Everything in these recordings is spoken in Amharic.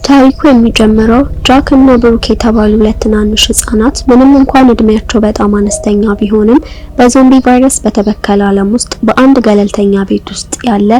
ታሪኩ የሚጀምረው ጃክ እና ብሩክ የተባሉ ሁለት ትናንሽ ህጻናት ምንም እንኳን እድሜያቸው በጣም አነስተኛ ቢሆንም በዞምቢ ቫይረስ በተበከለ ዓለም ውስጥ በአንድ ገለልተኛ ቤት ውስጥ ያለ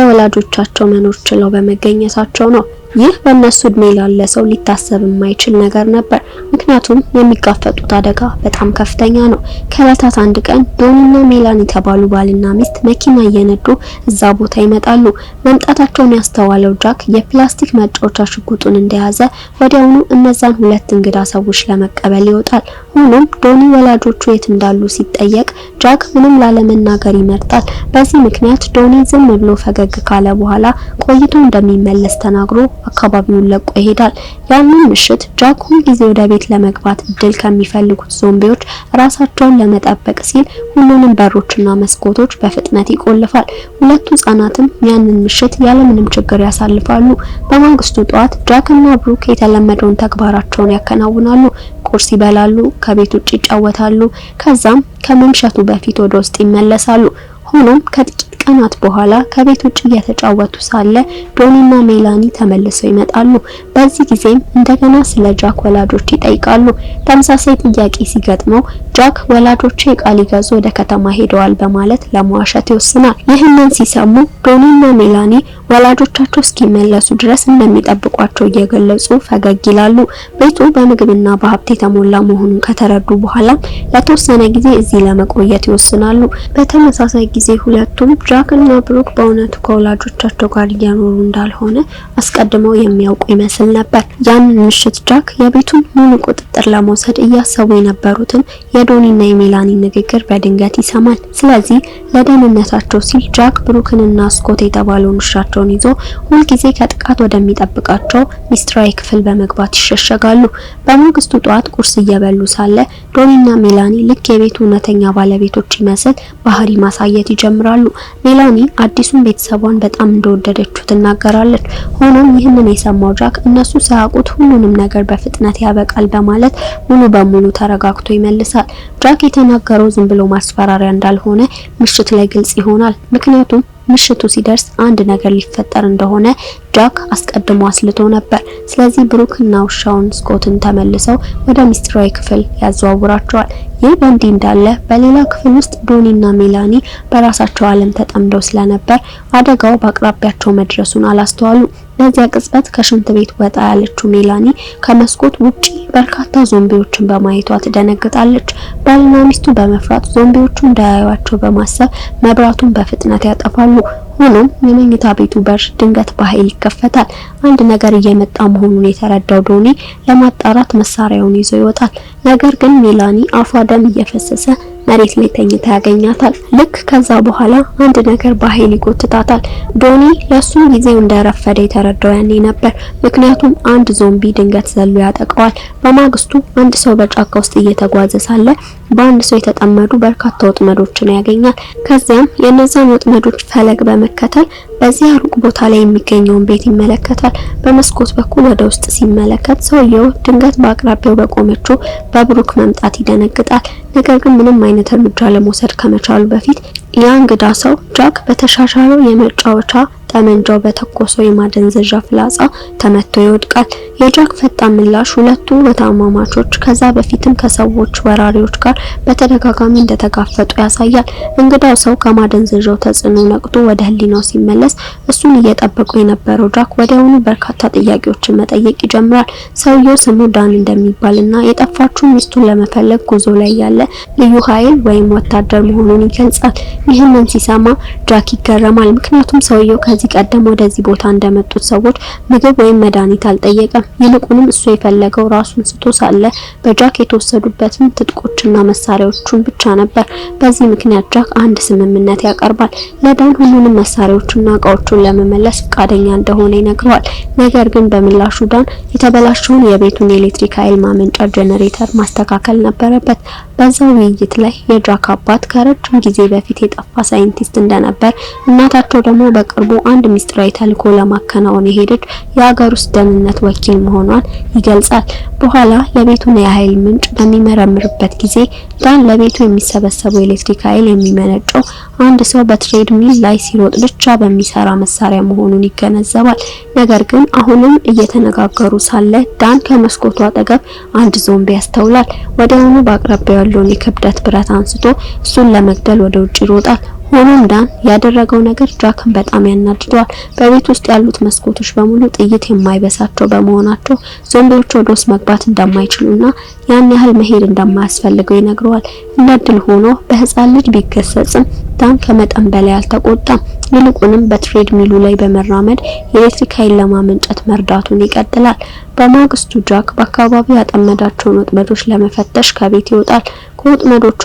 ወላጆቻቸው መኖር ችለው በመገኘታቸው ነው። ይህ በእነሱ እድሜ ላለ ሰው ሊታሰብ የማይችል ነገር ነበር፣ ምክንያቱም የሚጋፈጡት አደጋ በጣም ከፍተኛ ነው። ከዕለታት አንድ ቀን ዶኒና ሜላኒ የተባሉ ባልና ሚስት መኪና እየነዱ እዛ ቦታ ይመጣሉ። መምጣታቸውን ያስተዋለው ጃክ የፕላስቲክ መጫወቻ ሽጉጡን እንደያዘ ወዲያውኑ እነዛን ሁለት እንግዳ ሰዎች ለመቀበል ይወጣል። ሆኖም ዶኒ ወላጆቹ የት እንዳሉ ሲጠየቅ ጃክ ምንም ላለመናገር ይመርጣል። በዚህ ምክንያት ዶኒ ዝም ብሎ ፈገግ ካለ በኋላ ቆይቶ እንደሚመለስ ተናግሮ አካባቢውን ለቆ ይሄዳል። ያንን ምሽት ጃክ ሁል ጊዜ ወደ ቤት ለመግባት እድል ከሚፈልጉት ዞምቢዎች ራሳቸውን ለመጠበቅ ሲል ሁሉንም በሮችና መስኮቶች በፍጥነት ይቆልፋል። ሁለቱ ህጻናትም ያንን ምሽት ያለምንም ችግር ያሳልፋሉ። በማግስቱ ጠዋት ጃክና ብሩክ የተለመደውን ተግባራቸውን ያከናውናሉ። ቁርስ ይበላሉ፣ ከቤት ውጭ ይጫወታሉ፣ ከዛም ከመምሸቱ በፊት ወደ ውስጥ ይመለሳሉ። ሆኖም ከጥቂት ቀናት በኋላ ከቤት ውጭ እየተጫወቱ ሳለ ዶኒና ሜላኒ ተመልሰው ይመጣሉ። በዚህ ጊዜም እንደገና ስለ ጃክ ወላጆች ይጠይቃሉ። ተመሳሳይ ጥያቄ ሲገጥመው ጃክ ወላጆቹ ዕቃ ሊገዙ ወደ ከተማ ሄደዋል በማለት ለመዋሸት ይወስናል። ይህንን ሲሰሙ ዶኒና ሜላኒ ወላጆቻቸው እስኪመለሱ ድረስ እንደሚጠብቋቸው እየገለጹ ፈገግ ይላሉ። ቤቱ በምግብና በሀብት የተሞላ መሆኑን ከተረዱ በኋላ ለተወሰነ ጊዜ እዚህ ለመቆየት ይወስናሉ። በተመሳሳይ ጊዜ ሁለቱም ጃክ እና ብሩክ በእውነቱ ከወላጆቻቸው ጋር እየኖሩ እንዳልሆነ አስቀድመው የሚያውቁ ይመስል ነበር። ያንን ምሽት ጃክ የቤቱን ሙሉ ቁጥጥር ለመውሰድ እያሰቡ የነበሩትን የዶኒና የሜላኒ ንግግር በድንገት ይሰማል። ስለዚህ ለደህንነታቸው ሲል ጃክ ብሩክንና ስኮት የተባለውን ውሻቸውን ይዞ ሁልጊዜ ከጥቃት ወደሚጠብቃቸው ሚስጥራዊ ክፍል በመግባት ይሸሸጋሉ። በማግስቱ ጠዋት ቁርስ እየበሉ ሳለ ዶኒና ሜላኒ ልክ የቤቱ እውነተኛ ባለቤቶች ይመስል ባህሪ ማሳየት ይጀምራሉ። ሜላኒ አዲሱን ቤተሰቧን በጣም እንደወደደችው ትናገራለች። ሆኖም ይህንን የሰማው ጃክ እነሱ ሳያውቁት ሁሉንም ነገር በፍጥነት ያበቃል በማለት ሙሉ በሙሉ ተረጋግቶ ይመልሳል። ጃክ የተናገረው ዝም ብሎ ማስፈራሪያ እንዳልሆነ ምሽት ላይ ግልጽ ይሆናል። ምክንያቱም ምሽቱ ሲደርስ አንድ ነገር ሊፈጠር እንደሆነ ጃክ አስቀድሞ አስልቶ ነበር። ስለዚህ ብሩክና ውሻውን ስኮትን ተመልሰው ወደ ሚስጥራዊ ክፍል ያዘዋውራቸዋል። ይህ በእንዲህ እንዳለ በሌላ ክፍል ውስጥ ዶኒና ሜላኒ በራሳቸው ዓለም ተጠምደው ስለነበር አደጋው በአቅራቢያቸው መድረሱን አላስተዋሉ። በዚያ ቅጽበት ከሽንት ቤት ወጣ ያለችው ሜላኒ ከመስኮት ውጪ በርካታ ዞምቢዎችን በማየቷ ትደነግጣለች። ባልና ሚስቱ በመፍራት ዞምቢዎቹ እንዳያዩዋቸው በማሰብ መብራቱን በፍጥነት ያጠፋሉ። ሆኖም የመኝታ ቤቱ በር ድንገት በኃይል ይከፈታል። አንድ ነገር እየመጣ መሆኑን የተረዳው ዶኒ ለማጣራት መሳሪያውን ይዞ ይወጣል። ነገር ግን ሜላኒ አፏ ደም እየፈሰሰ መሬት ላይ ተኝታ ያገኛታል። ልክ ከዛ በኋላ አንድ ነገር በኃይል ይጎትታታል። ዶኒ ለሱም ጊዜው እንደረፈደ የተረዳው ያኔ ነበር። ምክንያቱም አንድ ዞምቢ ድንገት ዘሎ ያጠቀዋል። በማግስቱ አንድ ሰው በጫካ ውስጥ እየተጓዘ ሳለ በአንድ ሰው የተጠመዱ በርካታ ወጥመዶችን ያገኛል። ከዚያም የነዛን ወጥመዶች ፈለግ በመከተል በዚያ ሩቅ ቦታ ላይ የሚገኘውን ቤት ይመለከታል። በመስኮት በኩል ወደ ውስጥ ሲመለከት ሰውየው ድንገት በአቅራቢያው በቆመችው በብሩክ መምጣት ይደነግጣል። ነገር ግን ምንም አይነት እርምጃ ለመውሰድ ከመቻሉ በፊት ያ እንግዳ ሰው ጃክ በተሻሻለው የመጫወቻ ጠመንጃው በተኮሰው የማደንዘዣ ፍላጻ ተመቶ ይወድቃል። የጃክ ፈጣን ምላሽ ሁለቱ በታማማቾች ከዛ በፊትም ከሰዎች ወራሪዎች ጋር በተደጋጋሚ እንደተጋፈጡ ያሳያል። እንግዳው ሰው ከማደንዘዣው ተጽዕኖ ነቅቶ ወደ ህሊናው ሲመለስ እሱን እየጠበቁ የነበረው ጃክ ወዲያውኑ በርካታ ጥያቄዎችን መጠየቅ ይጀምራል። ሰውየው ስሙ ዳን እንደሚባልና የጠፋችው ሚስቱን ለመፈለግ ጉዞ ላይ ያለ ልዩ ኃይል ወይም ወታደር መሆኑን ይገልጻል። ይህንን ሲሰማ ጃክ ይገረማል። ምክንያቱም ሰውየው ከዚህ ቀደም ወደዚህ ቦታ እንደመጡት ሰዎች ምግብ ወይም መድኃኒት አልጠየቀም። ይልቁንም እሱ የፈለገው ራሱን ስቶ ሳለ በጃክ የተወሰዱበትን ትጥቆችና መሳሪያዎቹን ብቻ ነበር። በዚህ ምክንያት ጃክ አንድ ስምምነት ያቀርባል። ለዳን ሁሉንም መሳሪያዎችና እቃዎቹን ለመመለስ ፈቃደኛ እንደሆነ ይነግረዋል። ነገር ግን በምላሹ ዳን የተበላሸውን የቤቱን የኤሌክትሪክ ኃይል ማመንጫ ጄኔሬተር ማስተካከል ነበረበት። በዛው ውይይት ላይ የጃክ አባት ከረጅም ጊዜ በፊት የጠፋ ሳይንቲስት እንደነበር፣ እናታቸው ደግሞ በቅርቡ አንድ ሚስጥራዊ ተልዕኮ ለማከናወን የሄደች የሀገር ውስጥ ደህንነት ወኪል መሆኗን ይገልጻል። በኋላ የቤቱን የኃይል ምንጭ በሚመረምርበት ጊዜ ዳን ለቤቱ የሚሰበሰበው ኤሌክትሪክ ኃይል የሚመነጨው አንድ ሰው በትሬድሚል ላይ ሲሮጥ ብቻ በሚሰራ መሳሪያ መሆኑን ይገነዘባል። ነገር ግን አሁንም እየተነጋገሩ ሳለ ዳን ከመስኮቱ አጠገብ አንድ ዞምቢ ያስተውላል። ወዲያውኑ በአቅራቢያው ያለውን የክብደት ብረት አንስቶ እሱን ለመግደል ወደ ውጭ ይሮጣል። ሆኖም ዳን ያደረገው ነገር ጃክን በጣም ያናድደዋል። በቤት ውስጥ ያሉት መስኮቶች በሙሉ ጥይት የማይበሳቸው በመሆናቸው ዞምቢዎች ወደ ውስጥ መግባት እንደማይችሉና ያን ያህል መሄድ እንደማያስፈልገው ይነግረዋል። እንደድል ሆኖ በህፃን ልጅ ቢገሰጽም ዳን ከመጠን በላይ አልተቆጣም። ይልቁንም በትሬድ ሚሉ ላይ በመራመድ የኤሌክትሪክ ኃይል ለማመንጨት መርዳቱን ይቀጥላል። በማግስቱ ጃክ በአካባቢው ያጠመዳቸውን ወጥመዶች ለመፈተሽ ከቤት ይወጣል። ከወጥመዶቹ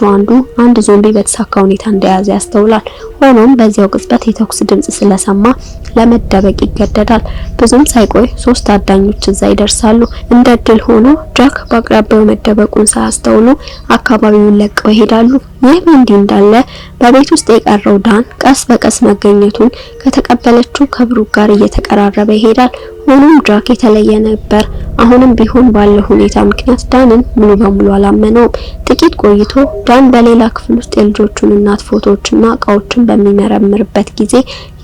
አንድ ዞምቢ በተሳካ ሁኔታ እንደያዘ ያስተውላል። ሆኖም በዚያው ቅጽበት የተኩስ ድምጽ ስለሰማ ለመደበቅ ይገደዳል። ብዙም ሳይቆይ 3 አዳኞች እዛ ይደርሳሉ። እንደድል ሆኖ ጃክ በአቅራቢያው መደበቁን ሳያስተውሉ አካባቢውን ለቀው ይሄዳሉ። ይህ እንዲህ እንዳለ በቤት ውስጥ የቀረው ዳን ቀስ በቀስ መገኘቱን ከተቀበለችው ከብሩክ ጋር እየተቀራረበ ይሄዳል። ሆኖም ጃክ የተለየ ነበር። አሁንም ቢሆን ባለው ሁኔታ ምክንያት ዳንን ሙሉ በሙሉ አላመነውም። ጥቂት ቆይቶ ዳን በሌላ ክፍል ውስጥ የልጆቹን እናት ፎቶዎችና እቃዎችን በሚመረምርበት ጊዜ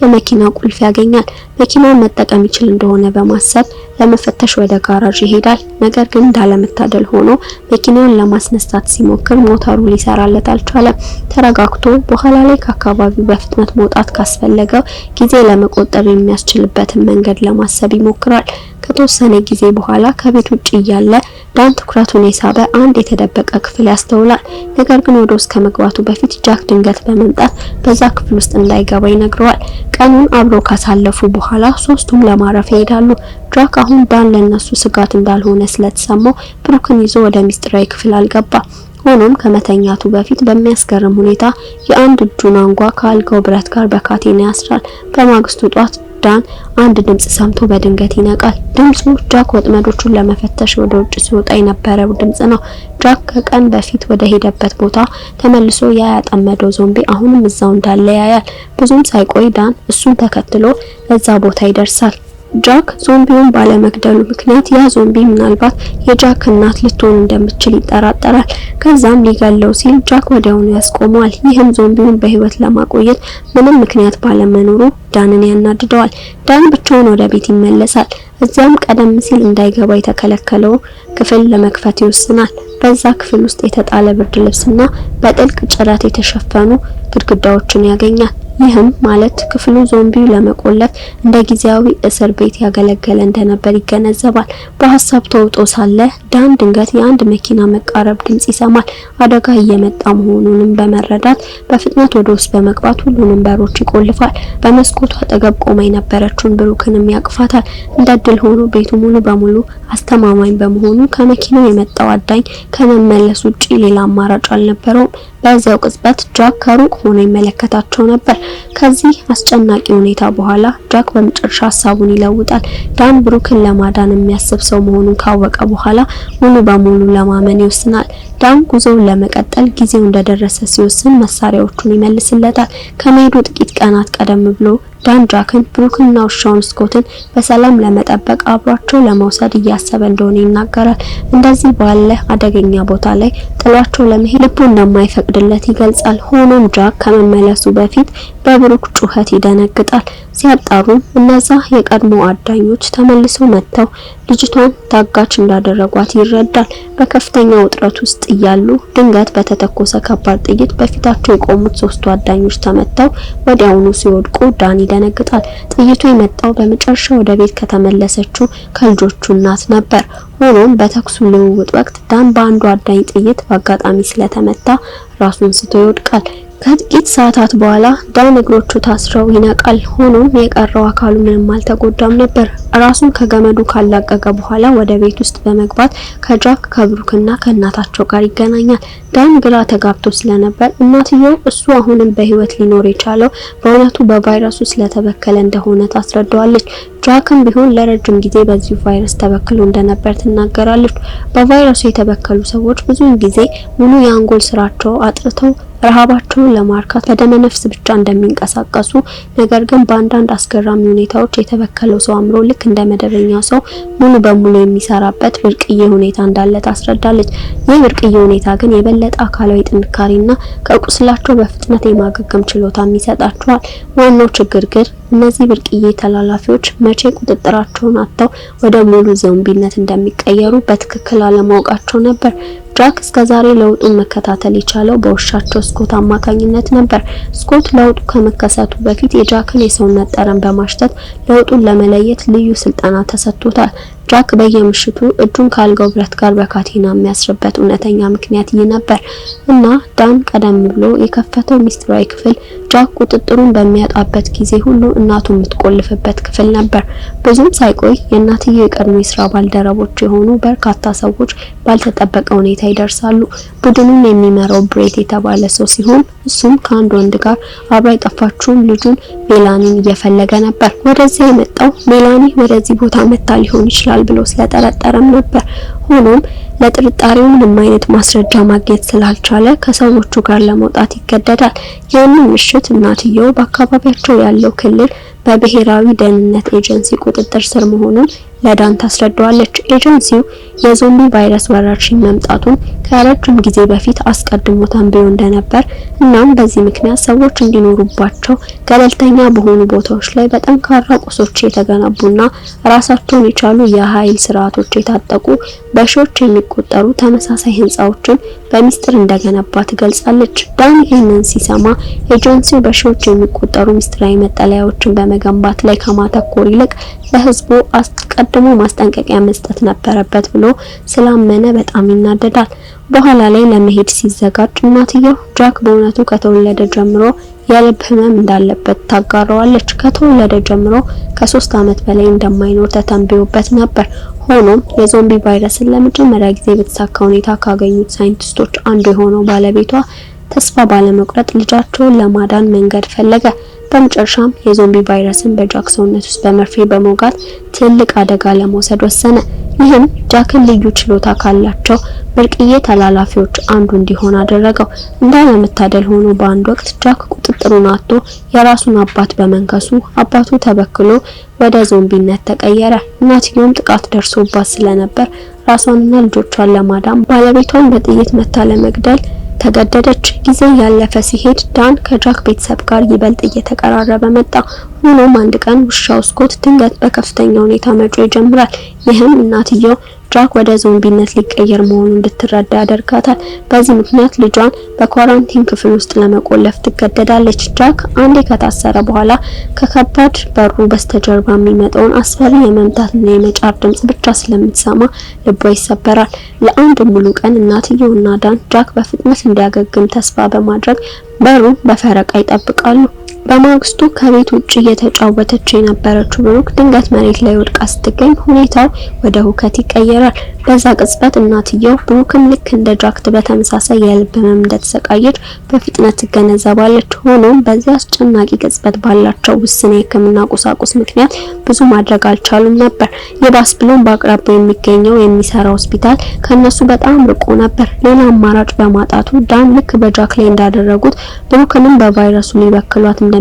የመኪና ቁልፍ ያገኛል። መኪናውን መጠቀም ይችል እንደሆነ በማሰብ ለመፈተሽ ወደ ጋራዥ ይሄዳል። ነገር ግን እንዳለመታደል ሆኖ መኪናውን ለማስነሳት ሲሞክር ሞተሩ ሊሰራለት አልቻለም። ተረጋግቶ በኋላ ላይ ከአካባቢው በፍጥነት መውጣት ካስፈለገው ጊዜ ለመቆጠብ የሚያስችልበትን መንገድ ለማሰብ ይሞክራል። ከተወሰነ ጊዜ በኋላ ከቤት ውጭ እያለ ዳን ትኩረቱን የሳበ አንድ የተደበቀ ክፍል ያስተውላል። ነገር ግን ወደ ውስጥ ከመግባቱ በፊት ጃክ ድንገት በመምጣት በዛ ክፍል ውስጥ እንዳይገባ ይነግረዋል። ቀኑን አብሮ ካሳለፉ በኋላ ሶስቱም ለማረፍ ይሄዳሉ። ጃክ አሁን ዳን ለነሱ ስጋት እንዳልሆነ ስለተሰማው ብሩክን ይዞ ወደ ሚስጥራዊ ክፍል አልገባ። ሆኖም ከመተኛቱ በፊት በሚያስገርም ሁኔታ የአንድ እጁን አንጓ ከአልጋው ብረት ጋር በካቴና ያስራል። በማግስቱ ጧት ዳን አንድ ድምጽ ሰምቶ በድንገት ይነቃል። ድምጹ ጃክ ወጥመዶቹን ለመፈተሽ ወደ ውጭ ሲወጣ የነበረው ድምጽ ነው። ጃክ ከቀን በፊት ወደ ሄደበት ቦታ ተመልሶ ያጠመደው ዞምቢ አሁንም እዛው እንዳለ ያያል። ብዙም ሳይቆይ ዳን እሱን ተከትሎ እዛ ቦታ ይደርሳል። ጃክ ዞምቢውን ባለመግደሉ ምክንያት ያ ዞምቢ ምናልባት የጃክ እናት ልትሆን እንደምትችል ይጠራጠራል። ከዛም ሊገለው ሲል ጃክ ወዲያውኑ ያስቆመዋል። ይህም ዞምቢውን በህይወት ለማቆየት ምንም ምክንያት ባለመኖሩ ዳንን ያናድደዋል። ዳን ብቻውን ወደ ቤት ይመለሳል። እዚያም ቀደም ሲል እንዳይገባ የተከለከለው ክፍል ለመክፈት ይወስናል። በዛ ክፍል ውስጥ የተጣለ ብርድ ልብስና በጥልቅ ጭረት የተሸፈኑ ግድግዳዎችን ያገኛል። ይህም ማለት ክፍሉ ዞምቢው ለመቆለፍ እንደ ጊዜያዊ እስር ቤት ያገለገለ እንደነበር ይገነዘባል። በሐሳብ ተውጦ ሳለ ዳን ድንገት የአንድ መኪና መቃረብ ድምጽ ይሰማል። አደጋ እየመጣ መሆኑንም በመረዳት በፍጥነት ወደ ውስጥ በመግባት ሁሉንም በሮች ይቆልፋል። በመስኮቱ አጠገብ ቆማ የነበረችውን ብሩክንም ያቅፋታል። እንደድል ሆኖ ቤቱ ሙሉ በሙሉ አስተማማኝ በመሆኑ ከመኪናው የመጣው አዳኝ ከመመለስ ውጪ ሌላ አማራጭ አልነበረውም። በዛው ቅጽበት ጃክ ከሩቅ ሆኖ ይመለከታቸው ነበር። ከዚህ አስጨናቂ ሁኔታ በኋላ ጃክ በመጨረሻ ሀሳቡን ይለውጣል። ዳን ብሩክን ለማዳን የሚያስብ ሰው መሆኑን ካወቀ በኋላ ሙሉ በሙሉ ለማመን ይወስናል። ዳን ጉዞውን ለመቀጠል ጊዜው እንደደረሰ ሲወስን መሳሪያዎቹን ይመልስለታል። ከመሄዱ ጥቂት ቀናት ቀደም ብሎ ዳን ጃክን ብሩክንና ውሻውን ስኮትን በሰላም ለመጠበቅ አብሯቸው ለመውሰድ እያሰበ እንደሆነ ይናገራል። እንደዚህ ባለ አደገኛ ቦታ ላይ ጥሏቸው ለመሄድ ልቡ እንደማይፈቅድለት ይገልጻል። ሆኖም ጃክ ከመመለሱ በፊት በብሩክ ጩኸት ይደነግጣል። ሲያጣሩ እነዛ የቀድሞ አዳኞች ተመልሰው መጥተው ልጅቷን ታጋች እንዳደረጓት ይረዳል። በከፍተኛ ውጥረት ውስጥ እያሉ ድንገት በተተኮሰ ከባድ ጥይት በፊታቸው የቆሙት 3ቱ አዳኞች ተመተው ወዲያውኑ ሲወድቁ ዳን ይደነግጣል። ጥይቱ የመጣው በመጨረሻ ወደ ቤት ከተመለሰችው ከልጆቹ እናት ነበር። ሆኖም በተኩሱ ልውውጥ ወቅት ዳን በአንዱ አዳኝ ጥይት በአጋጣሚ ስለተመታ ራሱን ስቶ ይወድቃል። ከጥቂት ሰዓታት በኋላ ዳን እግሮቹ ታስረው ይነቃል። ሆኖም የቀረው አካሉ ምንም አልተጎዳም ነበር። ራሱን ከገመዱ ካላቀቀ በኋላ ወደ ቤት ውስጥ በመግባት ከጃክ ከብሩክና ከእናታቸው ጋር ይገናኛል። ዳን ግራ ተጋብቶ ስለነበር እናትየው እሱ አሁንም በህይወት ሊኖር የቻለው በእውነቱ በቫይረሱ ስለተበከለ እንደሆነ ታስረዳዋለች። ጃክም ቢሆን ለረጅም ጊዜ በዚህ ቫይረስ ተበክሎ እንደነበር ትናገራለች። በቫይረሱ የተበከሉ ሰዎች ብዙውን ጊዜ ሙሉ የአንጎል ስራቸው አጥርተው ረሃባቸውን ለማርካት በደመ ነፍስ ብቻ እንደሚንቀሳቀሱ፣ ነገር ግን በአንዳንድ አስገራሚ ሁኔታዎች የተበከለው ሰው አእምሮ ልክ እንደ መደበኛ ሰው ሙሉ በሙሉ የሚሰራበት ብርቅዬ ሁኔታ እንዳለ ታስረዳለች። ይህ ብርቅዬ ሁኔታ ግን የበለጠ አካላዊ ጥንካሬና ከቁስላቸው በፍጥነት የማገገም ችሎታም ይሰጣቸዋል። ዋናው ችግር ግን እነዚህ ብርቅዬ ተላላፊዎች መቼ ቁጥጥራቸውን አጥተው ወደ ሙሉ ዞምቢነት እንደሚቀየሩ በትክክል አለማወቃቸው ነበር። ጃክ እስከዛሬ ለውጡን መከታተል የቻለው በውሻቸው ስኮት አማካኝነት ነበር። ስኮት ለውጡ ከመከሰቱ በፊት የጃክን የሰውነት ጠረን በማሽተት ለውጡን ለመለየት ልዩ ስልጠና ተሰጥቶታል። ጃክ በየምሽቱ እጁን ካልጋው ብረት ጋር በካቴና የሚያስርበት እውነተኛ ምክንያት ይህ ነበር እና ዳን ቀደም ብሎ የከፈተው ሚስጥራዊ ክፍል ጃክ ቁጥጥሩን በሚያጣበት ጊዜ ሁሉ እናቱ የምትቆልፍበት ክፍል ነበር። ብዙም ሳይቆይ የእናትየው የቀድሞ የስራ ባልደረቦች የሆኑ በርካታ ሰዎች ባልተጠበቀ ሁኔታ ይደርሳሉ። ቡድኑን የሚመራው ብሬት የተባለ ሰው ሲሆን እሱም ከአንድ ወንድ ጋር አብራ የጠፋችውን ልጁን ሜላኒን እየፈለገ ነበር። ወደዚያ የመጣው ሜላኒ ወደዚህ ቦታ መታ ሊሆን ይችላል ብሎ ስለጠረጠረም ነበር። ሆኖም ለጥርጣሬው ምንም አይነት ማስረጃ ማግኘት ስላልቻለ ከሰዎቹ ጋር ለመውጣት ይገደዳል። ያንን ምሽት እናትየው በአካባቢያቸው ያለው ክልል በብሔራዊ ደህንነት ኤጀንሲ ቁጥጥር ስር መሆኑን ለዳን ታስረዳዋለች። ኤጀንሲው የዞምቢ ቫይረስ ወረርሽኝ መምጣቱን ከረጅም ጊዜ በፊት አስቀድሞ ተንብዮ እንደነበር እናም በዚህ ምክንያት ሰዎች እንዲኖሩባቸው ገለልተኛ በሆኑ ቦታዎች ላይ በጠንካራ ቁሶች የተገነቡና ራሳቸውን የቻሉ የኃይል ስርዓቶች የታጠቁ በሺዎች የሚቆጠሩ ተመሳሳይ ህንጻዎችን በሚስጥር እንደገነባ ትገልጻለች። ዳን ይህንን ሲሰማ ኤጀንሲው በሺዎች የሚቆጠሩ ሚስጥራዊ መጠለያዎችን በመገንባት ላይ ከማተኮር ይልቅ ለህዝቡ አስቀድሞ ማስጠንቀቂያ መስጠት ነበረበት ብሎ ስላመነ በጣም ይናደዳል። በኋላ ላይ ለመሄድ ሲዘጋጅ እናትየው ጃክ በእውነቱ ከተወለደ ጀምሮ የልብ ህመም እንዳለበት ታጋራዋለች። ከተወለደ ጀምሮ ከ3 ዓመት በላይ እንደማይኖር ተተንብዮበት ነበር። ሆኖም የዞምቢ ቫይረስን ለመጀመሪያ ጊዜ በተሳካ ሁኔታ ካገኙት ሳይንቲስቶች አንዱ የሆነው ባለቤቷ ተስፋ ባለመቁረጥ ልጃቸውን ለማዳን መንገድ ፈለገ። በመጨረሻም የዞምቢ ቫይረስን በጃክ ሰውነት ውስጥ በመርፌ በመውጋት ትልቅ አደጋ ለመውሰድ ወሰነ። ይህም ጃክን ልዩ ችሎታ ካላቸው ብርቅዬ ተላላፊዎች አንዱ እንዲሆን አደረገው። እንዳለመታደል ሆኖ በአንድ ወቅት ጃክ ቁጥጥሩን አጥቶ የራሱን አባት በመንከሱ አባቱ ተበክሎ ወደ ዞምቢነት ተቀየረ። እናትየውም ጥቃት ደርሶባት ስለነበር ራሷንና ልጆቿን ለማዳን ባለቤቷን በጥይት መታ ለመግደል ተገደደች። ጊዜ ያለፈ ሲሄድ ዳን ከጃክ ቤተሰብ ጋር ይበልጥ እየተቀራረበ መጣ። ሆኖም አንድ ቀን ውሻው ስኮት ድንገት በከፍተኛ ሁኔታ መጮህ ይጀምራል። ይህም እናትየው ጃክ ወደ ዞምቢነት ሊቀየር መሆኑን እንድትረዳ ያደርጋታል። በዚህ ምክንያት ልጇን በኳራንቲን ክፍል ውስጥ ለመቆለፍ ትገደዳለች። ጃክ አንዴ ከታሰረ በኋላ ከከባድ በሩ በስተጀርባ የሚመጣውን አስፈሪ የመምታትና የመጫር ድምጽ ብቻ ስለምትሰማ ልቧ ይሰበራል። ለአንድ ሙሉ ቀን እናትየውና ዳን ጃክ በፍጥነት እንዲያገግም ተስፋ በማድረግ በሩን በፈረቃ ይጠብቃሉ። በማግስቱ ከቤት ውጪ እየተጫወተች የነበረችው ብሩክ ድንገት መሬት ላይ ወድቃ ስትገኝ ሁኔታው ወደ ሁከት ይቀየራል። በዛ ቅጽበት እናትየው ብሩክም ልክ እንደ ጃክ በተመሳሳይ የልብ ህመም እንደተሰቃየች በፍጥነት ትገነዘባለች። ሆኖም በዚያ አስጨናቂ ቅጽበት ባላቸው ውስን የሕክምና ቁሳቁስ ምክንያት ብዙ ማድረግ አልቻሉም ነበር። የባስ ብሎም በአቅራቢያው የሚገኘው የሚሰራ ሆስፒታል ከነሱ በጣም ርቆ ነበር። ሌላ አማራጭ በማጣቱ ዳን ልክ በጃክ ላይ እንዳደረጉት ብሩክንም በቫይረሱ ሊበክሏት እንደሚገባ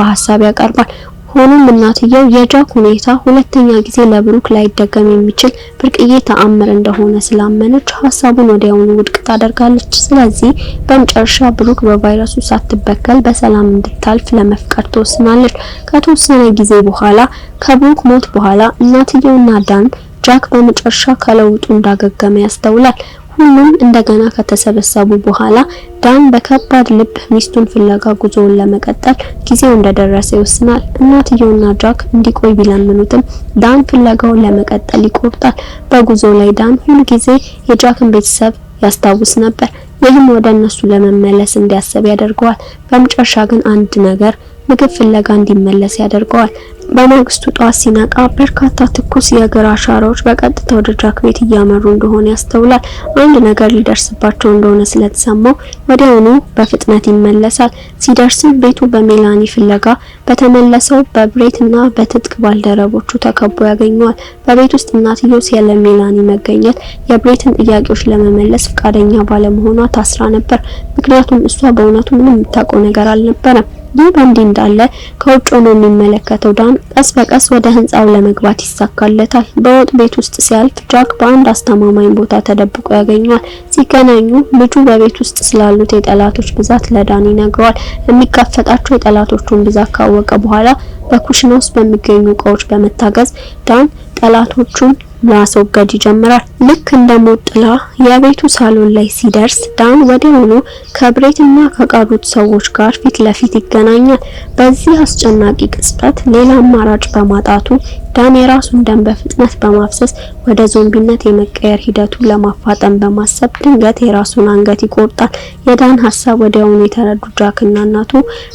ሐሳብ ያቀርባል። ሆኖም እናትየው የጃክ ሁኔታ ሁለተኛ ጊዜ ለብሩክ ላይደገም የሚችል ብርቅዬ ተአምር እንደሆነ ስላመነች ሐሳቡን ወዲያውኑ ውድቅ ታደርጋለች። ስለዚህ በመጨረሻ ብሩክ በቫይረሱ ሳትበከል በሰላም እንድታልፍ ለመፍቀድ ተወስናለች። ከተወሰነ ጊዜ በኋላ ከብሩክ ሞት በኋላ እናትየውና ዳን ጃክ በመጨረሻ ከለውጡ እንዳገገመ ያስተውላል። ሁሉም እንደገና ከተሰበሰቡ በኋላ ዳን በከባድ ልብ ሚስቱን ፍለጋ ጉዞውን ለመቀጠል ጊዜው እንደደረሰ ይወስናል። እናትየውና ጃክ እንዲቆይ ቢለምኑትም ዳን ፍለጋውን ለመቀጠል ይቆርጣል። በጉዞ ላይ ዳን ሁሉ ጊዜ የጃክን ቤተሰብ ያስታውስ ነበር። ይህም ወደ እነሱ ለመመለስ እንዲያስብ ያደርገዋል። በመጨረሻ ግን አንድ ነገር ምግብ ፍለጋ እንዲመለስ ያደርገዋል። በማግስቱ ጧት ሲነቃ በርካታ ትኩስ የእግር አሻራዎች በቀጥታ ወደ ጃክ ቤት እያመሩ እንደሆነ ያስተውላል። አንድ ነገር ሊደርስባቸው እንደሆነ ስለተሰማው ወዲያውኑ በፍጥነት ይመለሳል። ሲደርስም ቤቱ በሜላኒ ፍለጋ በተመለሰው በብሬትና በትጥቅ ባልደረቦቹ ተከቦ ያገኘዋል። በቤት ውስጥ እናትየው ስለ ሜላኒ መገኘት የብሬትን ጥያቄዎች ለመመለስ ፈቃደኛ ባለመሆኗ ታስራ ነበር። ምክንያቱም እሷ በእውነቱ ምንም የምታውቀው ነገር አልነበረም። ይህ በእንዲህ እንዳለ ከውጭ ሆኖ የሚመለከተው ዳን ቀስ በቀስ ወደ ህንጻው ለመግባት ይሳካለታል። በወጥ ቤት ውስጥ ሲያልፍ ጃክ በአንድ አስተማማኝ ቦታ ተደብቆ ያገኘዋል። ሲገናኙ ልጁ በቤት ውስጥ ስላሉት የጠላቶች ብዛት ለዳን ይነግረዋል። የሚጋፈጣቸው የጠላቶቹን ብዛት ካወቀ በኋላ በኩሽና ውስጥ በሚገኙ እቃዎች በመታገዝ ዳን ጠላቶቹን ማስወገድ ይጀምራል። ልክ እንደ ሞት ጥላ የቤቱ ሳሎን ላይ ሲደርስ ዳን ወዲያውኑ ከብሬትና ከቀሩት ሰዎች ጋር ፊት ለፊት ይገናኛል። በዚህ አስጨናቂ ቅጽበት ሌላ አማራጭ በማጣቱ ዳን የራሱን ደም በፍጥነት በማፍሰስ ወደ ዞምቢነት የመቀየር ሂደቱን ለማፋጠን በማሰብ ድንገት የራሱን አንገት ይቆርጣል። የዳን ሀሳብ ወዲያውኑ የተረዱ ጃክና እናቱ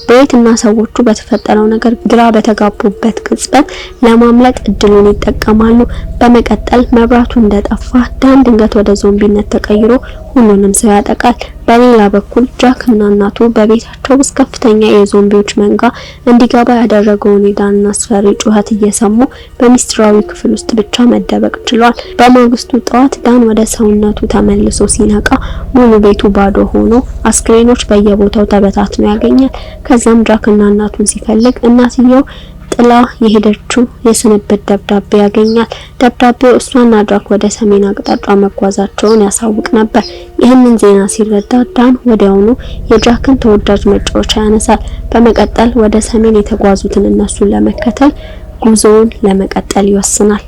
ብሬትና ሰዎቹ በተፈጠረው ነገር ግራ በተጋቡበት ቅጽበት ለማምለጥ እድሉን ይጠቀማሉ። በመቀጠል መብራቱ እንደጠፋ ዳን ድንገት ወደ ዞምቢነት ተቀይሮ ሁሉንም ሰው ያጠቃል። በሌላ በኩል ጃክና እናቱ በቤታቸው ውስጥ ከፍተኛ የዞምቢዎች መንጋ እንዲገባ ያደረገውን የዳንን አስፈሪ ጩኸት እየሰሙ በሚስጥራዊ ክፍል ውስጥ ብቻ መደበቅ ችሏል። በማግስቱ ጠዋት ዳን ወደ ሰውነቱ ተመልሶ ሲነቃ ሙሉ ቤቱ ባዶ ሆኖ አስክሬኖች በየቦታው ተበታትነው ያገኛል። ከዛም ጃክና እናቱን ሲፈልግ እናትየው ጥላ የሄደችው የስንብት ደብዳቤ ያገኛል። ደብዳቤው እሷና ጃክ ወደ ሰሜን አቅጣጫ መጓዛቸውን ያሳውቅ ነበር። ይህንን ዜና ሲረዳ ዳን ወዲያውኑ የጃክን ተወዳጅ መጫወቻ ያነሳል። በመቀጠል ወደ ሰሜን የተጓዙትን እነሱን ለመከተል ጉዞውን ለመቀጠል ይወስናል።